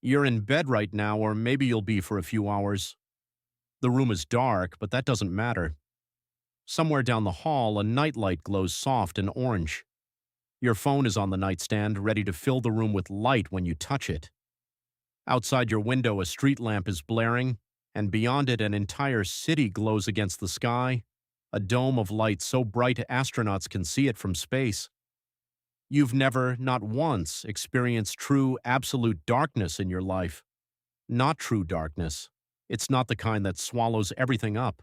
You're in bed right now, or maybe you'll be for a few hours. The room is dark, but that doesn't matter. Somewhere down the hall, a nightlight glows soft and orange. Your phone is on the nightstand, ready to fill the room with light when you touch it. Outside your window, a street lamp is blaring, and beyond it, an entire city glows against the sky, a dome of light so bright astronauts can see it from space. You've never, not once, experienced true, absolute darkness in your life. Not true darkness. It's not the kind that swallows everything up.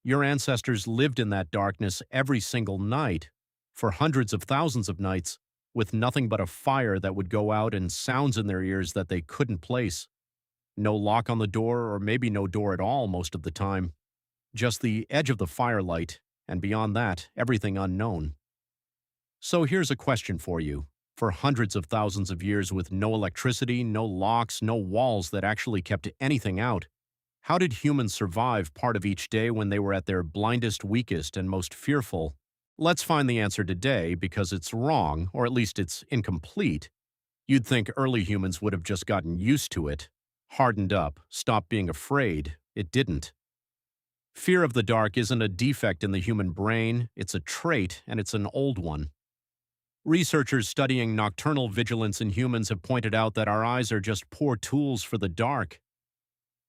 Your ancestors lived in that darkness every single night, for hundreds of thousands of nights, with nothing but a fire that would go out and sounds in their ears that they couldn't place. No lock on the door, or maybe no door at all most of the time. Just the edge of the firelight, and beyond that, everything unknown. So here's a question for you. For hundreds of thousands of years with no electricity, no locks, no walls that actually kept anything out, how did humans survive part of each day when they were at their blindest, weakest, and most fearful? Let's find the answer today because it's wrong, or at least it's incomplete. You'd think early humans would have just gotten used to it, hardened up, stopped being afraid. It didn't. Fear of the dark isn't a defect in the human brain, it's a trait, and it's an old one. Researchers studying nocturnal vigilance in humans have pointed out that our eyes are just poor tools for the dark.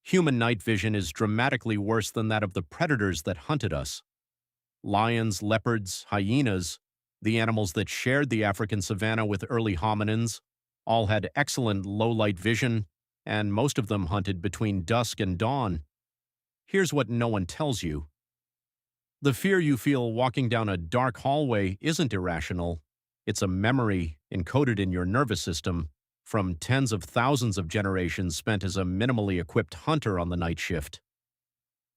Human night vision is dramatically worse than that of the predators that hunted us. Lions, leopards, hyenas, the animals that shared the African savanna with early hominins, all had excellent low-light vision, and most of them hunted between dusk and dawn. Here's what no one tells you. The fear you feel walking down a dark hallway isn't irrational. It's a memory encoded in your nervous system from tens of thousands of generations spent as a minimally equipped hunter on the night shift.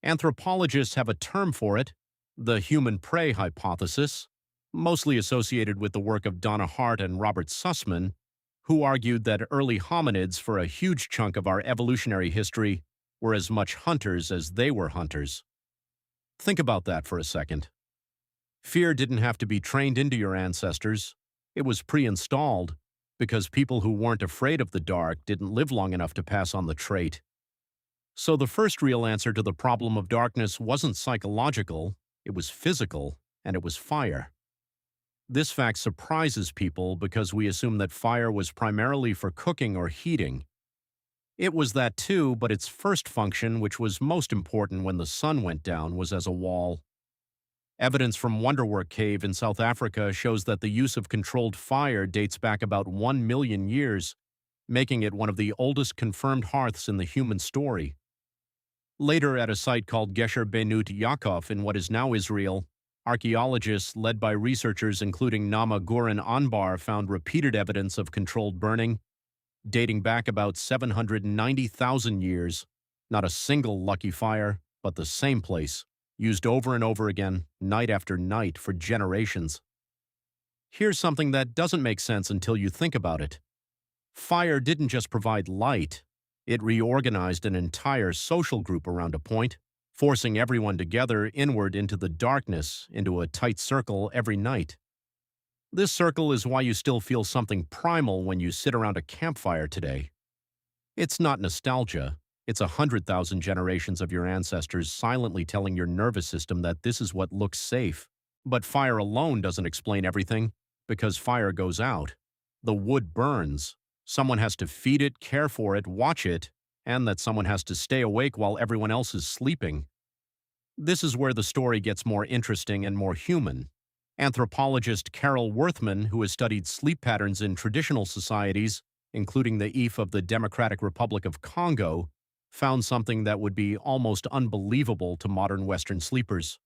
Anthropologists have a term for it, the human prey hypothesis, mostly associated with the work of Donna Hart and Robert Sussman, who argued that early hominids, for a huge chunk of our evolutionary history, were as much hunters as they were hunters. Think about that for a second. Fear didn't have to be trained into your ancestors. It was pre-installed because people who weren't afraid of the dark didn't live long enough to pass on the trait. So the first real answer to the problem of darkness wasn't psychological, it was physical, and it was fire. This fact surprises people because we assume that fire was primarily for cooking or heating. It was that too, but its first function, which was most important when the sun went down, was as a wall. Evidence from Wonderwork Cave in South Africa shows that the use of controlled fire dates back about 1 million years, making it one of the oldest confirmed hearths in the human story. Later, at a site called Gesher Benut Yaakov in what is now Israel, archaeologists led by researchers including Nama Goran Anbar found repeated evidence of controlled burning, dating back about 790,000 years. Not a single lucky fire, but the same place, used over and over again, night after night, for generations. Here's something that doesn't make sense until you think about it. Fire didn't just provide light, it reorganized an entire social group around a point, forcing everyone together inward into the darkness, into a tight circle every night. This circle is why you still feel something primal when you sit around a campfire today. It's not nostalgia. It's 100,000 generations of your ancestors silently telling your nervous system that this is what looks safe. But fire alone doesn't explain everything, because fire goes out. The wood burns. Someone has to feed it, care for it, watch it, and that someone has to stay awake while everyone else is sleeping. This is where the story gets more interesting and more human. Anthropologist Carol Worthman, who has studied sleep patterns in traditional societies, including the If of the Democratic Republic of Congo, found something that would be almost unbelievable to modern Western sleepers.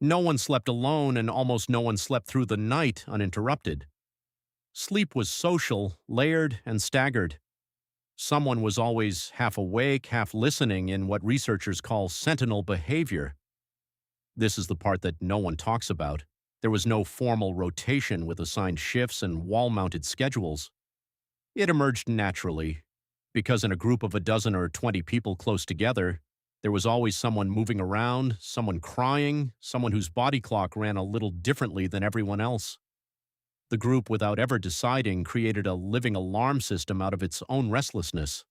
No one slept alone, and almost no one slept through the night uninterrupted. Sleep was social, layered, and staggered. Someone was always half awake, half listening in what researchers call sentinel behavior. This is the part that no one talks about. There was no formal rotation with assigned shifts and wall-mounted schedules. It emerged naturally, because in a group of a dozen or 20 people close together, there was always someone moving around, someone crying, someone whose body clock ran a little differently than everyone else. The group, without ever deciding, created a living alarm system out of its own restlessness.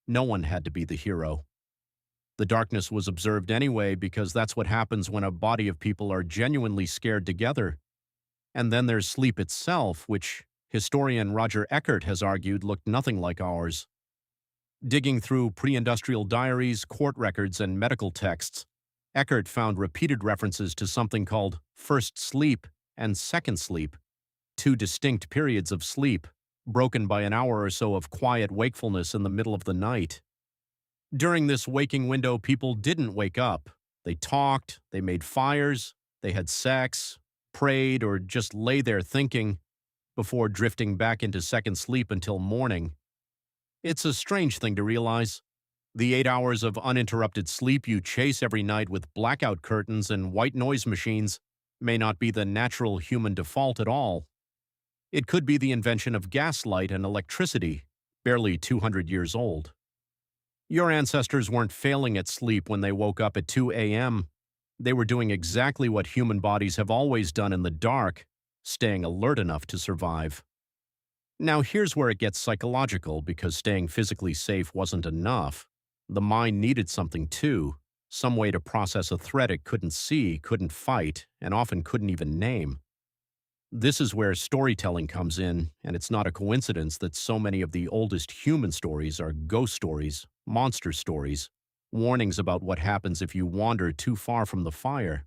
No one had to be the hero. The darkness was observed anyway because that's what happens when a body of people are genuinely scared together. And then there's sleep itself, which historian Roger Eckert has argued looked nothing like ours. Digging through pre-industrial diaries, court records, and medical texts, Eckert found repeated references to something called first sleep and second sleep, two distinct periods of sleep, broken by an hour or so of quiet wakefulness in the middle of the night. During this waking window, people didn't wake up. They talked, they made fires, they had sex, prayed, or just lay there thinking before drifting back into second sleep until morning. It's a strange thing to realize. The 8 hours of uninterrupted sleep you chase every night with blackout curtains and white noise machines may not be the natural human default at all. It could be the invention of gaslight and electricity, barely 200 years old. Your ancestors weren't failing at sleep when they woke up at 2 a.m. They were doing exactly what human bodies have always done in the dark, staying alert enough to survive. Now here's where it gets psychological, because staying physically safe wasn't enough. The mind needed something too, some way to process a threat it couldn't see, couldn't fight, and often couldn't even name. This is where storytelling comes in, and it's not a coincidence that so many of the oldest human stories are ghost stories, monster stories, warnings about what happens if you wander too far from the fire.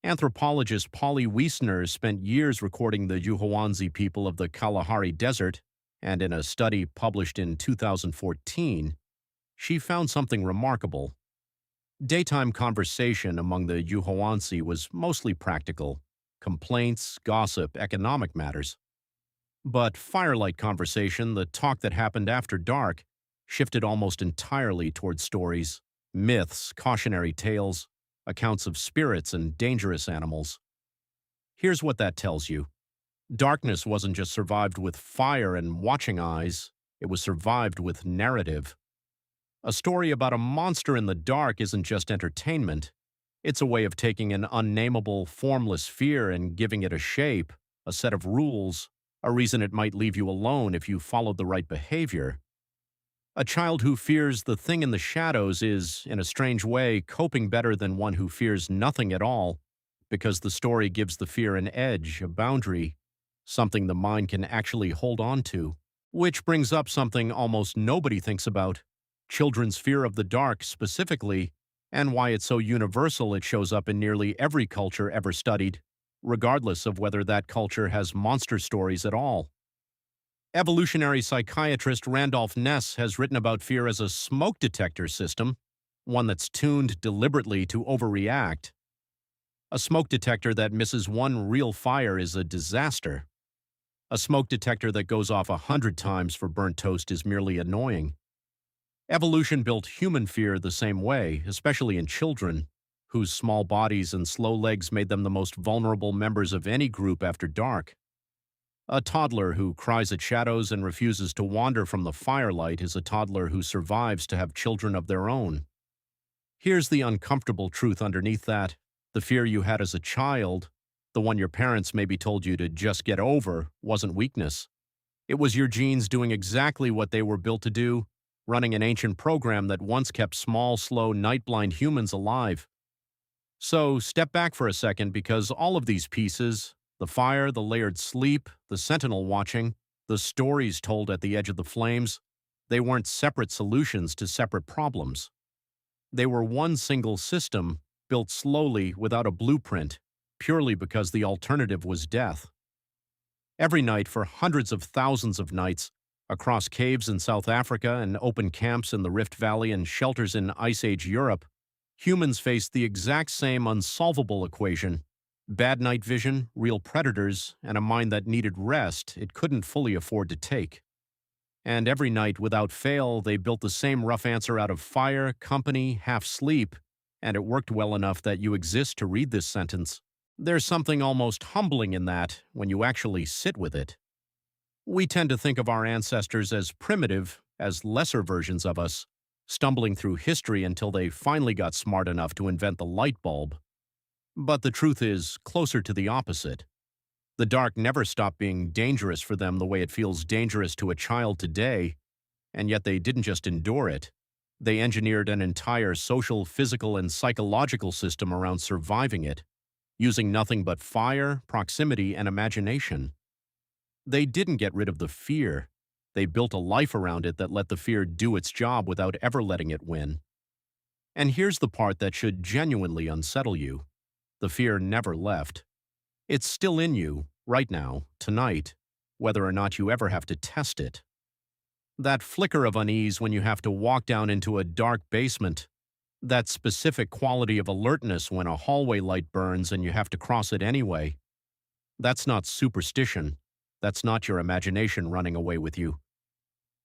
Anthropologist Polly Wiesner spent years recording the Juhoanzi people of the Kalahari Desert, and in a study published in 2014, she found something remarkable. Daytime conversation among the Juhoanzi was mostly practical: complaints, gossip, economic matters. But firelight conversation, the talk that happened after dark, shifted almost entirely toward stories, myths, cautionary tales, accounts of spirits and dangerous animals. Here's what that tells you. Darkness wasn't just survived with fire and watching eyes, it was survived with narrative. A story about a monster in the dark isn't just entertainment. It's a way of taking an unnameable, formless fear and giving it a shape, a set of rules, a reason it might leave you alone if you followed the right behavior. A child who fears the thing in the shadows is, in a strange way, coping better than one who fears nothing at all, because the story gives the fear an edge, a boundary, something the mind can actually hold on to. Which brings up something almost nobody thinks about: children's fear of the dark specifically, and why it's so universal it shows up in nearly every culture ever studied, regardless of whether that culture has monster stories at all. Evolutionary psychiatrist Randolph Ness has written about fear as a smoke detector system, one that's tuned deliberately to overreact. A smoke detector that misses one real fire is a disaster. A smoke detector that goes off 100 times for burnt toast is merely annoying. Evolution built human fear the same way, especially in children, whose small bodies and slow legs made them the most vulnerable members of any group after dark. A toddler who cries at shadows and refuses to wander from the firelight is a toddler who survives to have children of their own. Here's the uncomfortable truth underneath that: the fear you had as a child, the one your parents maybe told you to just get over, wasn't weakness. It was your genes doing exactly what they were built to do, running an ancient program that once kept small, slow, night-blind humans alive. So step back for a second, because all of these pieces, the fire, the layered sleep, the sentinel watching, the stories told at the edge of the flames, they weren't separate solutions to separate problems. They were one single system, built slowly without a blueprint, purely because the alternative was death. Every night for hundreds of thousands of nights, across caves in South Africa and open camps in the Rift Valley and shelters in Ice Age Europe, humans faced the exact same unsolvable equation: bad night vision, real predators, and a mind that needed rest it couldn't fully afford to take. And every night, without fail, they built the same rough answer out of fire, company, half sleep, and it worked well enough that you exist to read this sentence. There's something almost humbling in that when you actually sit with it. We tend to think of our ancestors as primitive, as lesser versions of us, stumbling through history until they finally got smart enough to invent the light bulb. But the truth is closer to the opposite. The dark never stopped being dangerous for them the way it feels dangerous to a child today, and yet they didn't just endure it. They engineered an entire social, physical, and psychological system around surviving it, using nothing but fire, proximity, and imagination. They didn't get rid of the fear. They built a life around it that let the fear do its job without ever letting it win. And here's the part that should genuinely unsettle you. The fear never left. It's still in you, right now, tonight, whether or not you ever have to test it. That flicker of unease when you have to walk down into a dark basement, that specific quality of alertness when a hallway light burns and you have to cross it anyway, that's not superstition. That's not your imagination running away with you.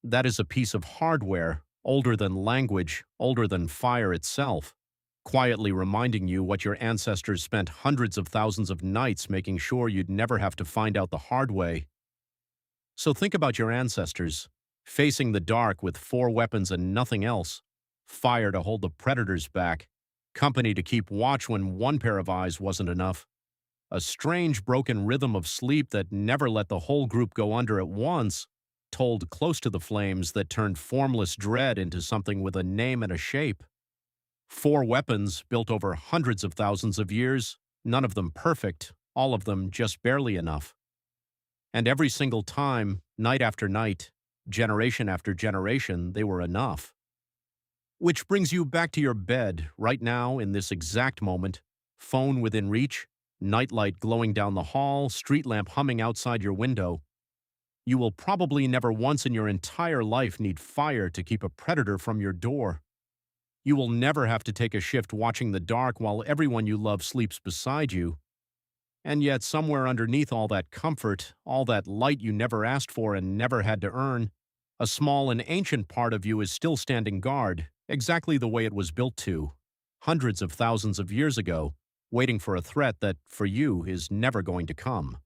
That is a piece of hardware, older than language, older than fire itself, quietly reminding you what your ancestors spent hundreds of thousands of nights making sure you'd never have to find out the hard way. So think about your ancestors, facing the dark with 4 weapons and nothing else: fire to hold the predators back, company to keep watch when one pair of eyes wasn't enough, a strange broken rhythm of sleep that never let the whole group go under at once, told close to the flames that turned formless dread into something with a name and a shape. 4 weapons built over hundreds of thousands of years, none of them perfect, all of them just barely enough. And every single time, night after night, generation after generation, they were enough. Which brings you back to your bed, right now, in this exact moment, phone within reach, nightlight glowing down the hall, street lamp humming outside your window. You will probably never once in your entire life need fire to keep a predator from your door. You will never have to take a shift watching the dark while everyone you love sleeps beside you. And yet, somewhere underneath all that comfort, all that light you never asked for and never had to earn, a small and ancient part of you is still standing guard, exactly the way it was built to, hundreds of thousands of years ago, waiting for a threat that, for you, is never going to come.